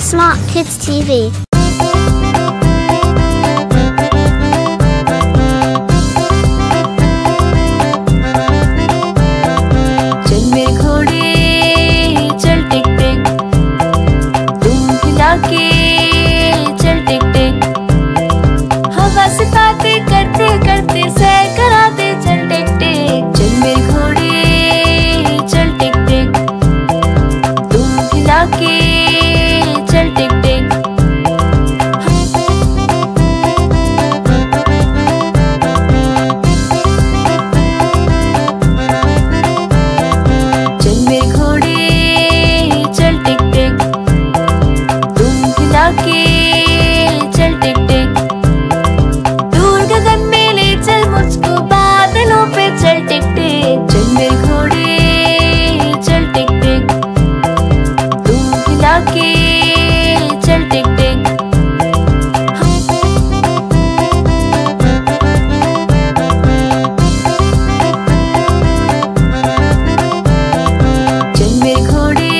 Smart Kids TV. चल मेरे घोड़े चल टिक टिक, तुम हिला के चल टिक टिक, हवा से बातें करते करते सैर कराते चल टिक टिक। चल मेरे घोड़े चल टिक टिक, तुम हिला के चल टिक टिक। चल मेरे घोड़े चल टिक टिक, तुम हिला के चल टिक टिक, दूर गगन में ले चल मुझको बादलों पे चल टिक टिक। चल मेरे घोड़े चल टिक टिक, तुम हिला के चल टिक टिक। चल मेरे घोड़े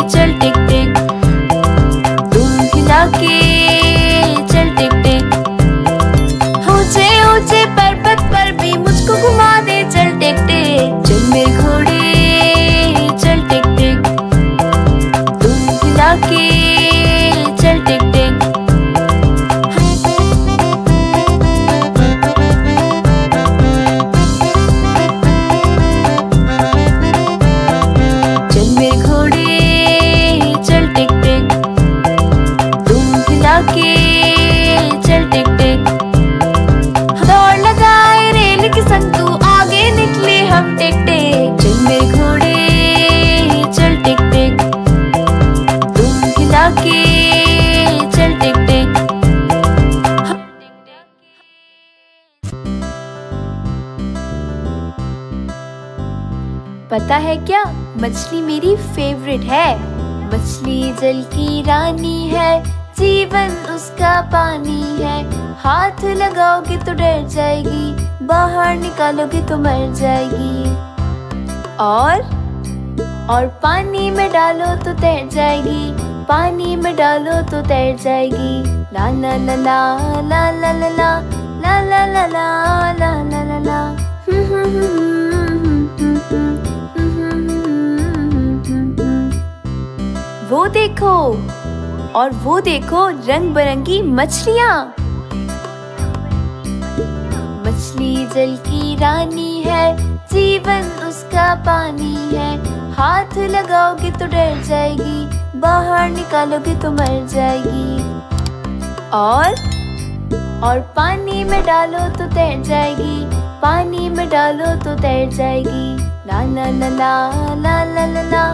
चल टिक टिक, तुम हिला के चल टिक टिक, ऊंचे ऊंचे पर्वत पर भी मुझको घुमा दे चल टिक टिक। चल मेरे घोड़े चल टिक टिक, तुम हिला के चल टिक टिक। चल मेरे घोड़े चल टिक टिक, तुम हिला के चल टिक टिक, दौड़ लगाए रेल के संग तू आगे निकले हम टिक टिक। चल मेरे घोड़े चल टिक टिक, तुम हिला के चल टिक टिक। पता है क्या, मछली मेरी फेवरेट है। मछली जल की रानी है, जीवन उसका पानी है, हाथ लगाओगे तो डर जाएगी, बाहर निकालोगे तो मर जाएगी, और पानी में डालो तो तैर जाएगी, पानी में डालो तो तैर जाएगी। ला ला ला ला ला ला ला ला ला ला ला ला ला ला ला। वो देखो, और वो देखो रंग बिरंगी मछलियाँ। मछली जल की रानी है, जीवन उसका पानी है, हाथ लगाओगे तो डर जाएगी, बाहर निकालोगे तो मर जाएगी, और पानी में डालो तो तैर जाएगी, पानी में डालो तो तैर जाएगी। ला ला ला ला ला ला ला ला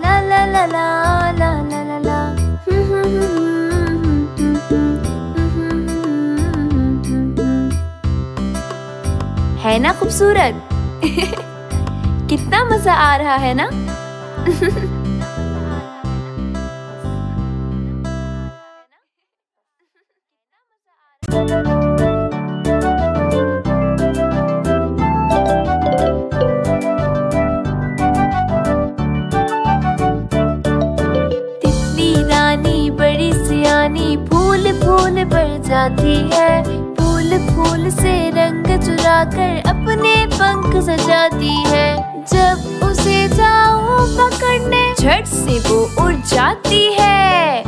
ला ला ला ला ला ला ला ला। है ना खूबसूरत? कितना मजा आ रहा है ना? फूल फूल पर जाती है, फूल फूल से रंग चुरा कर अपने पंख सजाती है, जब उसे जाओ पकड़ने झट से वो उड़ जाती है।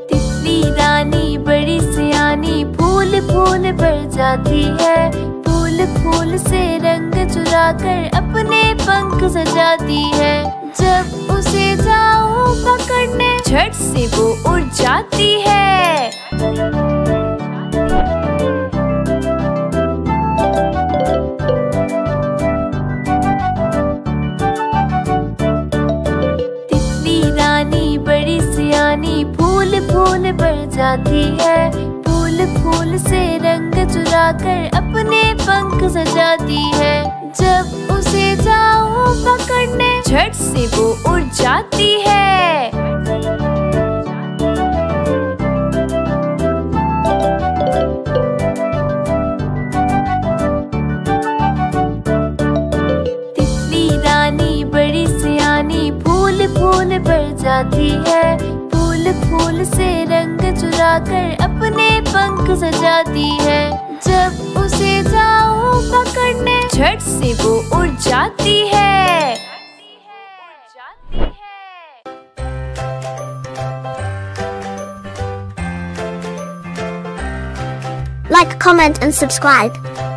तितली रानी बड़ी सियानी फूल फूल पर जाती है, फूल फूल से रंग चुरा कर अपने पंख सजाती है, जब उसे जाओ पकड़ने झट से वो उड़ जाती है। तितली रानी बड़ी सियानी फूल फूल पर जाती है, फूल फूल से रंग चुरा कर अपने पंख सजाती है, जब उसे जाओ पकड़ने झट से वो उड़ जाती है। जाती है। फूल फूल से रंग चुरा कर अपने पंख सजाती है। जब उसे जाओ पकड़ने झट से वो उड़ जाती है। Like, comment and subscribe.